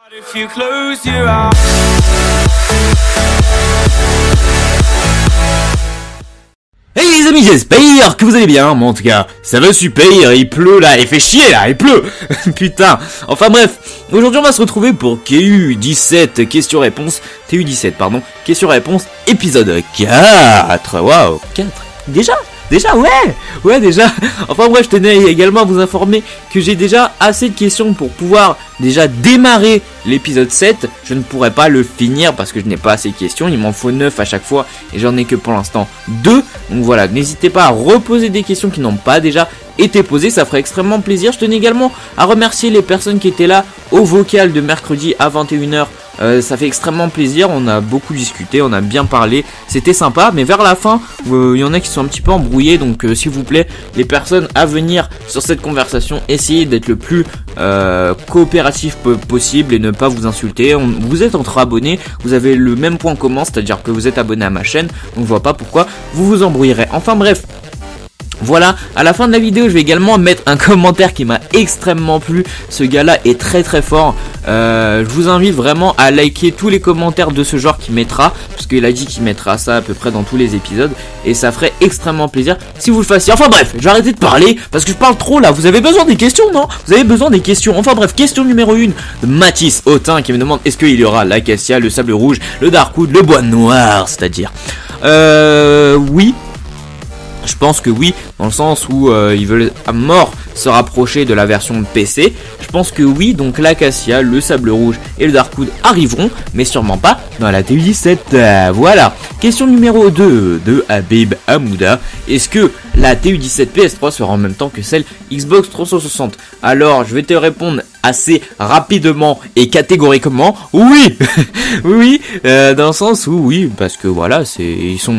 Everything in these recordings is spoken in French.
If you close your eyes. Hey les amis, j'espère que vous allez bien, mais en tout cas, ça va super, il pleut là, il fait chier là, il pleut. Putain, enfin bref, aujourd'hui on va se retrouver pour KU17, question-réponse, TU17 pardon, question-réponse, épisode 4, waouh, 4, Déjà, ouais, déjà. Enfin bref, je tenais également à vous informer que j'ai déjà assez de questions pour pouvoir déjà démarrer l'épisode 7. Je ne pourrais pas le finir parce que je n'ai pas assez de questions. Il m'en faut 9 à chaque fois et j'en ai que pour l'instant 2. Donc voilà, n'hésitez pas à reposer des questions qui n'ont pas déjà été posées. Ça ferait extrêmement plaisir. Je tenais également à remercier les personnes qui étaient là au vocal de mercredi à 21h. Ça fait extrêmement plaisir, on a beaucoup discuté, on a bien parlé, c'était sympa, mais vers la fin, il y en a qui sont un petit peu embrouillés, donc s'il vous plaît, les personnes à venir sur cette conversation, essayez d'être le plus coopératif possible et ne pas vous insulter. Vous êtes entre abonnés, vous avez le même point commun, c'est-à-dire que vous êtes abonné à ma chaîne, donc je vois pas pourquoi vous vous embrouillerez. Enfin bref. Voilà, à la fin de la vidéo, je vais également mettre un commentaire qui m'a extrêmement plu. Ce gars-là est très très fort. Je vous invite vraiment à liker tous les commentaires de ce genre qu'il mettra, parce qu'il a dit qu'il mettra ça à peu près dans tous les épisodes, et ça ferait extrêmement plaisir si vous le fassiez. Enfin bref, je vais arrêter de parler, parce que je parle trop là. Vous avez besoin des questions, non? Vous avez besoin des questions. Enfin bref, question numéro 1 de Mathis Autin qui me demande est-ce qu'il y aura l'acacia, le sable rouge, le darkwood, le bois noir, c'est-à-dire oui. Je pense que oui, dans le sens où ils veulent à mort se rapprocher de la version PC. Je pense que oui, donc l'acacia, le sable rouge et le darkwood arriveront, mais sûrement pas dans la TU17. Voilà. Question numéro 2 de Habib Hamouda. Est-ce que la TU17 PS3 sera en même temps que celle Xbox 360? Alors, je vais te répondre assez rapidement et catégoriquement oui. Oui, dans le sens où oui, parce que voilà, ils sont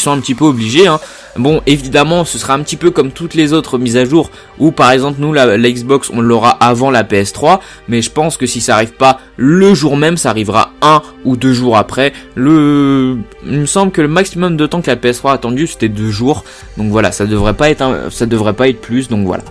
un petit peu obligés, hein. Bon, évidemment, ce sera un petit peu comme toutes les autres mises à jour où par exemple nous la Xbox on l'aura avant la PS3, mais je pense que si ça arrive pas le jour même, ça arrivera 1 ou 2 jours après. Il me semble que le maximum de temps que la PS3 a attendu c'était 2 jours. Donc voilà, ça devrait pas être plus, donc voilà.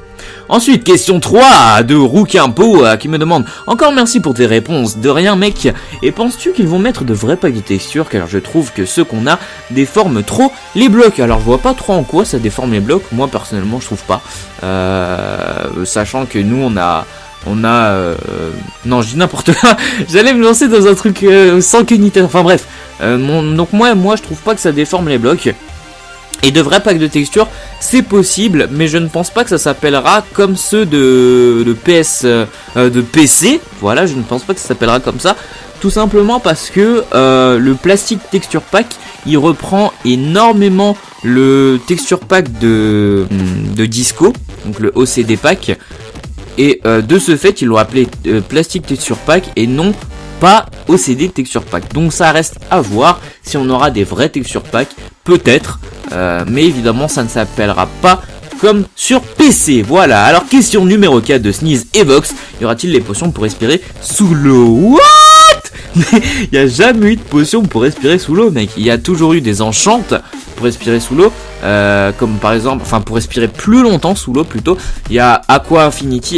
Ensuite, question 3 de Rouquimpo qui me demande encore merci pour tes réponses, de rien mec, et penses-tu qu'ils vont mettre de vrais packs de textures car je trouve que ceux qu'on a déforment trop les blocs. Alors je vois pas trop en quoi ça déforme les blocs, moi personnellement je trouve pas, sachant que nous on a non je dis n'importe quoi, j'allais me lancer dans un truc sans qu'unité, enfin bref, donc moi je trouve pas que ça déforme les blocs. Et de vrais packs de textures, c'est possible, mais je ne pense pas que ça s'appellera comme ceux de PC. Voilà, je ne pense pas que ça s'appellera comme ça. Tout simplement parce que le Plastic Texture Pack, il reprend énormément le Texture Pack de Disco, donc le OCD Pack. Et de ce fait, ils l'ont appelé Plastic Texture Pack et non pas OCD Texture Pack. Donc ça reste à voir si on aura des vrais Texture Pack, peut-être. Mais évidemment ça ne s'appellera pas comme sur PC. Voilà, alors question numéro 4 de Sneeze Evox. Y aura-t-il les potions pour respirer sous l'eau? What? Il n'y a jamais eu de potion pour respirer sous l'eau mec. Il y a toujours eu des enchantes pour respirer sous l'eau, comme par exemple, enfin pour respirer plus longtemps sous l'eau plutôt. Il y a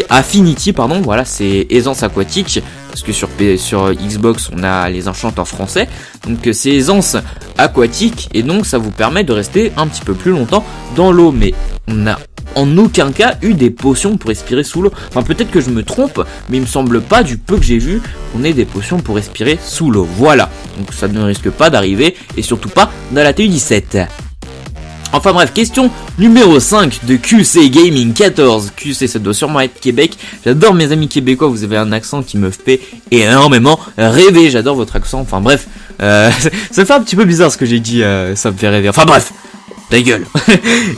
Affinity pardon, voilà, c'est aisance aquatique, parce que sur Xbox on a les enchantes en français, donc c'est aisance aquatique, et donc ça vous permet de rester un petit peu plus longtemps dans l'eau, mais on n'a en aucun cas eu des potions pour respirer sous l'eau. Enfin peut-être que je me trompe, mais il me semble pas, du peu que j'ai vu, qu'on ait des potions pour respirer sous l'eau. Voilà, donc ça ne risque pas d'arriver, et surtout pas dans la TU17. Enfin bref, question numéro 5 de QC Gaming 14. QC, ça doit sûrement être Québec. J'adore mes amis québécois, vous avez un accent qui me fait énormément rêver. J'adore votre accent, enfin bref. Ça fait un petit peu bizarre ce que j'ai dit, ça me fait rêver. Enfin bref, ta gueule.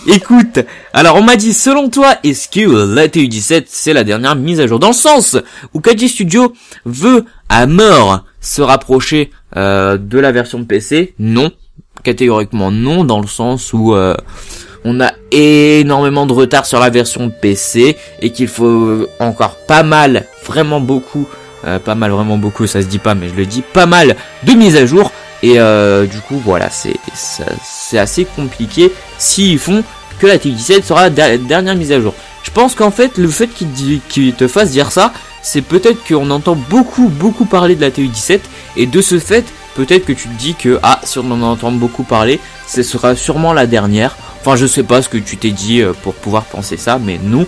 Écoute, alors on m'a dit, selon toi, est-ce que la TU17 c'est la dernière mise à jour? Dans le sens où KG Studio veut à mort se rapprocher de la version PC? Non. Catégoriquement non, dans le sens où on a énormément de retard sur la version PC et qu'il faut encore pas mal, vraiment beaucoup, vraiment beaucoup, ça se dit pas mais je le dis, pas mal de mises à jour, et du coup voilà, c'est assez compliqué s'ils font que la TU17 sera la dernière mise à jour. Je pense qu'en fait le fait qu'ils te fassent dire ça, c'est peut-être qu'on entend beaucoup parler de la TU17, et de ce fait, peut-être que tu te dis que, si on en entend beaucoup parler, ce sera sûrement la dernière. Enfin, je sais pas ce que tu t'es dit pour pouvoir penser ça, mais nous,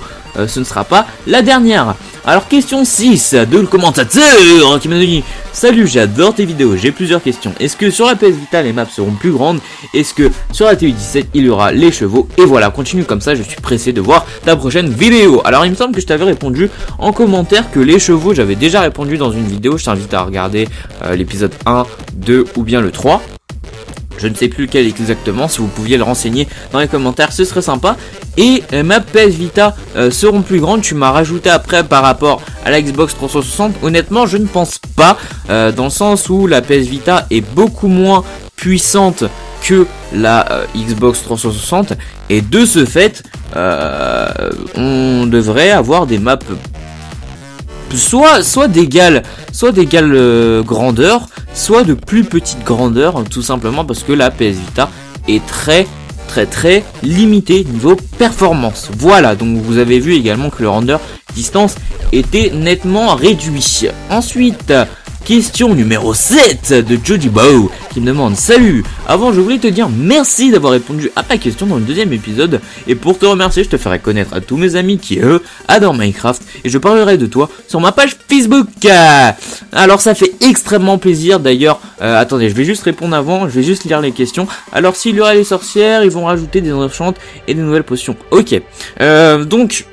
ce ne sera pas la dernière. Alors, question 6 de le commentateur qui m'a dit « Salut, j'adore tes vidéos, j'ai plusieurs questions. Est-ce que sur la PS Vita, les maps seront plus grandes? Est-ce que sur la TU17, il y aura les chevaux ?» Et voilà, continue comme ça, je suis pressé de voir ta prochaine vidéo. Alors, il me semble que je t'avais répondu en commentaire que les chevaux, j'avais déjà répondu dans une vidéo. Je t'invite à regarder l'épisode 1, 2 ou bien le 3. Je ne sais plus lequel exactement, si vous pouviez le renseigner dans les commentaires, ce serait sympa. Et ma PS Vita seront plus grandes, tu m'as rajouté après par rapport à la Xbox 360. Honnêtement, je ne pense pas, dans le sens où la PS Vita est beaucoup moins puissante que la Xbox 360. Et de ce fait, on devrait avoir des maps soit d'égale grandeur, soit de plus petite grandeur, tout simplement parce que la PS Vita est très limité niveau performance. Voilà, donc vous avez vu également que le render distance était nettement réduit. Ensuite, question numéro 7 de Jody Bow qui me demande: salut, avant je voulais te dire merci d'avoir répondu à ma question dans le deuxième épisode, et pour te remercier je te ferai connaître à tous mes amis qui eux adorent Minecraft, et je parlerai de toi sur ma page Facebook. Alors ça fait extrêmement plaisir. D'ailleurs attendez, je vais juste répondre avant, je vais juste lire les questions. Alors s'il y aura les sorcières, ils vont rajouter des enchantes et des nouvelles potions. Ok, donc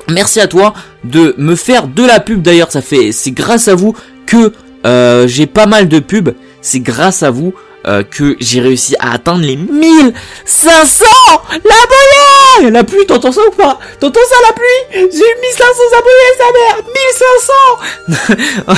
merci à toi de me faire de la pub. D'ailleurs c'est grâce à vous que j'ai pas mal de pubs. C'est grâce à vous que j'ai réussi à atteindre les 1500 l'abonné. La pluie, t'entends ça ou pas? T'entends ça, la pluie? J'ai eu 1500 abonnés, sa mère.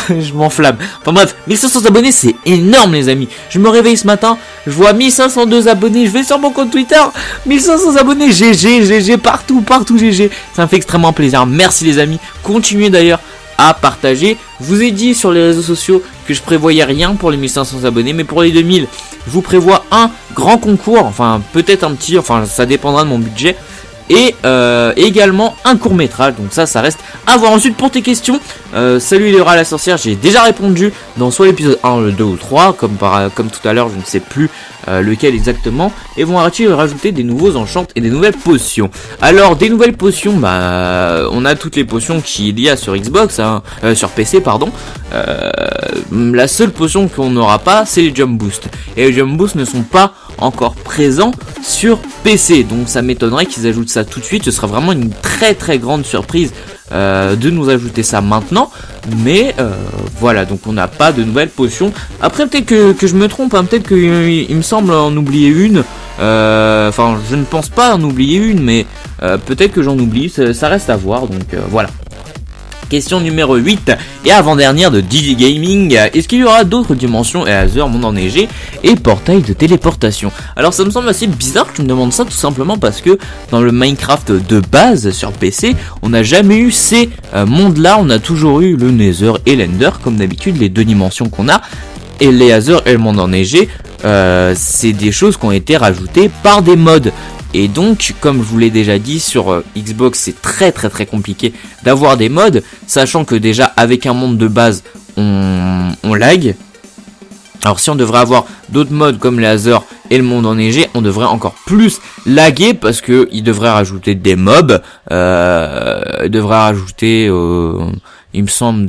1500. Je m'enflamme. Enfin bref, 1500 abonnés, c'est énorme les amis. Je me réveille ce matin, je vois 1502 abonnés, je vais sur mon compte Twitter, 1500 abonnés, GG, partout, GG. Ça me fait extrêmement plaisir. Merci les amis. Continuez d'ailleurs à partager. Je vous ai dit sur les réseaux sociaux que je prévoyais rien pour les 1500 abonnés, mais pour les 2000, je vous prévois un grand concours, enfin peut-être un petit, enfin ça dépendra de mon budget, et également un court métrage. Donc ça reste à voir. Ensuite, pour tes questions, salut Léora la sorcière, j'ai déjà répondu dans soit l'épisode 1, le 2 ou 3, comme tout à l'heure, je ne sais plus lequel exactement. Et vont-ils rajouter des nouveaux enchants et des nouvelles potions? Alors des nouvelles potions, on a toutes les potions qu'il y a sur Xbox, sur PC pardon. La seule potion qu'on n'aura pas, c'est les jump boosts, et les jump boosts ne sont pas encore présents sur PC, donc ça m'étonnerait qu'ils ajoutent ça tout de suite. Ce sera vraiment une très grande surprise de nous ajouter ça maintenant, mais voilà, donc on n'a pas de nouvelles potions. Après peut-être que je me trompe, hein, peut-être qu'il me semble en oublier une, enfin je ne pense pas en oublier une, mais peut-être que j'en oublie, ça reste à voir, donc voilà. Question numéro 8 et avant-dernière de DJ Gaming: est-ce qu'il y aura d'autres dimensions et Aether, monde enneigé et portail de téléportation? Alors ça me semble assez bizarre que tu me demandes ça, tout simplement parce que dans le Minecraft de base sur PC, on n'a jamais eu ces mondes là. On a toujours eu le Nether et l'Ender comme d'habitude, les deux dimensions qu'on a, et les Aether et le monde enneigé, c'est des choses qui ont été rajoutées par des mods. Et donc, comme je vous l'ai déjà dit, sur Xbox, c'est très compliqué d'avoir des mods, sachant que déjà, avec un monde de base, on lag. Alors si on devrait avoir d'autres mods comme les Aether et le monde enneigé, on devrait encore plus laguer, parce que il devrait rajouter des mobs, il devrait rajouter... il me semble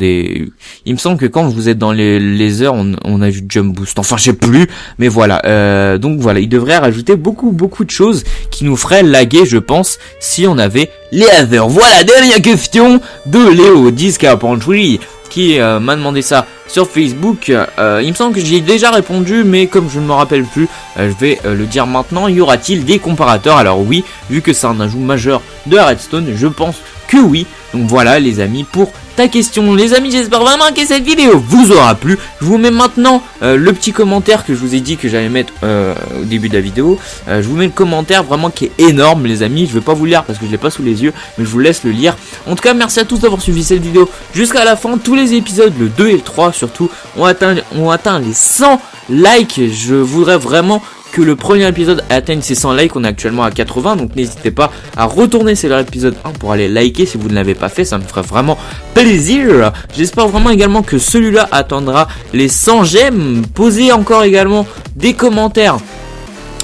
que quand vous êtes dans les heures, on a du jump boost. Enfin, je sais plus, mais voilà. Donc voilà, il devrait rajouter beaucoup de choses qui nous feraient laguer, je pense, si on avait les Aether. Voilà, dernière question de Léo 10 Carpentry qui m'a demandé ça sur Facebook. Il me semble que j'y ai déjà répondu, mais comme je ne me rappelle plus, je vais le dire maintenant. Y aura-t-il des comparateurs? Alors oui, vu que c'est un ajout majeur de Redstone, je pense que oui. Donc voilà les amis pour ta question. Les amis, j'espère vraiment que cette vidéo vous aura plu. Je vous mets maintenant le petit commentaire que je vous ai dit que j'allais mettre au début de la vidéo. Je vous mets le commentaire vraiment qui est énorme les amis. Je vais pas vous le lire parce que je l'ai pas sous les yeux, mais je vous laisse le lire. En tout cas, merci à tous d'avoir suivi cette vidéo jusqu'à la fin. Tous les épisodes, le 2 et le 3 surtout, ont atteint les 100 likes. Je voudrais vraiment que le premier épisode atteigne ses 100 likes. On est actuellement à 80, donc n'hésitez pas à retourner sur l'épisode 1 pour aller liker si vous ne l'avez pas fait, ça me ferait vraiment plaisir. J'espère vraiment également que celui-là atteindra les 100 j'aime. Posez encore également des commentaires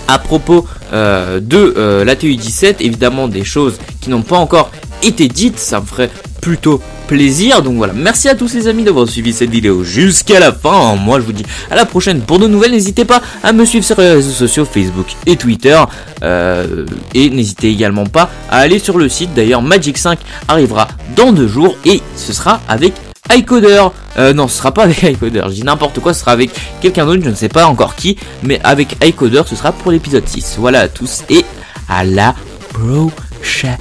à propos de la TU17, évidemment des choses qui n'ont pas encore été dites, ça me ferait plutôt plaisir. Donc voilà, merci à tous les amis d'avoir suivi cette vidéo jusqu'à la fin. Moi je vous dis à la prochaine pour de nouvelles. N'hésitez pas à me suivre sur les réseaux sociaux Facebook et Twitter, et n'hésitez également pas à aller sur le site. D'ailleurs Magic 5 arrivera dans 2 jours et ce sera avec iCoder. Non, ce sera pas avec iCoder, je dis n'importe quoi, ce sera avec quelqu'un d'autre, je ne sais pas encore qui, mais avec iCoder ce sera pour l'épisode 6. Voilà à tous et à la prochaine.